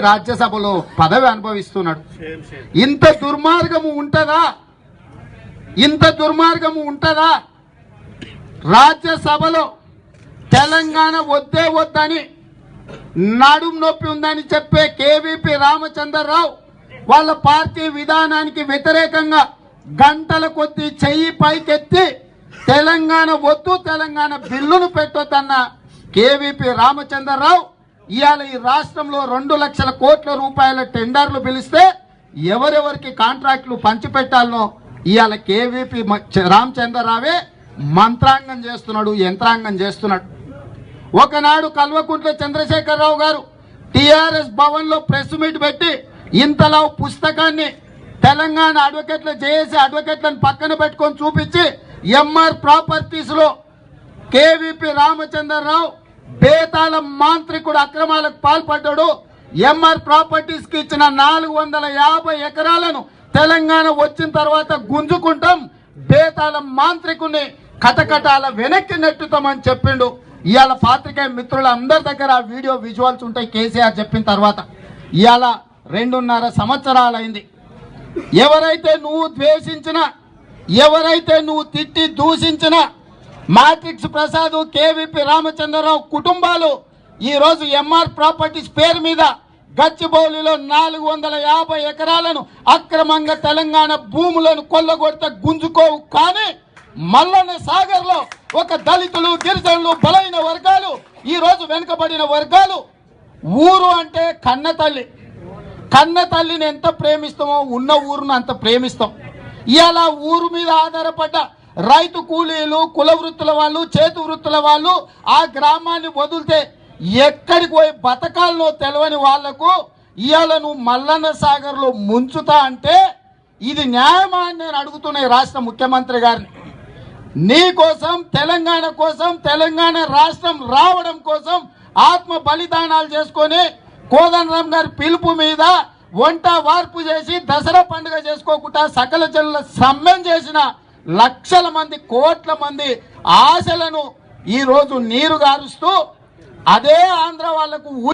రాజ్యసభలో పదవి అనుభవిస్తున్నాడు. ఇంత దుర్మార్గము ఉంటదా? ఇంత దుర్మార్గము ఉంటదా? రాజ్యసభలో తెలంగాణ వద్దే వద్దని నడుం నొప్పి ఉందని చెప్పే కేవీపీ రామచంద్రరావు వాళ్ళ పార్టీ విధానానికి వ్యతిరేకంగా గంటల కొద్దీ చెయ్యి పైకెత్తి తెలంగాణ వద్దు, తెలంగాణ బిల్లును పెట్టొద్దన్న కేవీపీ రామచంద్రరావు ఇవాళ ఈ రాష్ట్రంలో 2 లక్షల కోట్ల రూపాయల టెండర్లు పిలిస్తే ఎవరెవరికి కాంట్రాక్టులు పంచిపెట్టాలనో ఇవాళ కేవీపీ రామచంద్రరావే మంత్రాంగం చేస్తున్నాడు, యంత్రాంగం చేస్తున్నాడు. ఒకనాడు కల్వకుంట్ల చంద్రశేఖరరావు గారు టిఆర్ఎస్ భవన్ లో ప్రెస్ మీట్ పెట్టి ఇంతలా పుస్తకాన్ని తెలంగాణ అడ్వకేట్ల జేఏసీ అడ్వకేట్లను పక్కన పెట్టుకొని చూపించి ఎంఆర్ ప్రాపర్టీస్ లో కేవీపీ రామచంద్రరావు బేతాళ మాంత్రికుడు అక్రమాలకు పాల్పడ్డాడు, ఎంఆర్ ప్రాపర్టీస్ కి ఇచ్చిన 450 ఎకరాలను తెలంగాణ వచ్చిన తర్వాత గుంజుకుంటాం, బేతాళ మాంత్రికుని కటకటాల వెనక్కి నెట్టుతామని చెప్పిండు. ఇవాళ పాత్రికేయ మిత్రుల అందరి దగ్గర ఆ వీడియో విజువల్స్ ఉంటాయి. కేసీఆర్ చెప్పిన తర్వాత ఇవాళ 2.5 సంవత్సరాలైంది. ఎవరైతే నువ్వు ద్వేషించినా, ఎవరైతే నువ్వు తిట్టి దూషించిన మ్యాట్రిక్స్ ప్రసాద్, కేవీపీ రామచంద్రరావు కుటుంబాలు ఈరోజు ఎంఆర్ ప్రాపర్టీస్ పేరు మీద గచ్చిబౌలిలో 450 ఎకరాలను అక్రమంగా తెలంగాణ భూములను కొల్లగొడితే గుంజుకోవు. కానీ మల్లన్న సాగర్ లో ఒక దళితులు, గిరిజనులు, బలైన వర్గాలు, ఈ రోజు వెనుకబడిన వర్గాలు ఊరు అంటే కన్న తల్లి, కన్న తల్లిని ఎంత ప్రేమిస్తామో ఉన్న ఊరును అంత ప్రేమిస్తాం. ఇవాళ ఊరు మీద ఆధారపడ్డ రైతు కూలీలు, కుల వృత్తుల వాళ్ళు, చేతి వృత్తుల వాళ్ళు ఆ గ్రామాన్ని వదిలితే ఎక్కడికి పోయి బతకాలనో తెలియని వాళ్లకు ఇవాళ నువ్వు మల్లన్న సాగర్ లో ముంచుతా అంటే ఇది న్యాయమా అని నేను అడుగుతున్నా రాష్ట్ర ముఖ్యమంత్రి గారిని. నీ కోసం, తెలంగాణ కోసం, తెలంగాణ రాష్ట్రం రావడం కోసం ఆత్మ బలిదానాలు చేసుకొని కోదండరాం గారి పిలుపు మీద వంట వార్పు చేసి దసరా పండుగ చేసుకోకుండా సకల జనుల సమ్మెం చేసిన లక్షల మంది, కోట్ల మంది ఆశలను ఈ రోజు నీరు గారుస్తూ అదే ఆంధ్ర వాళ్లకు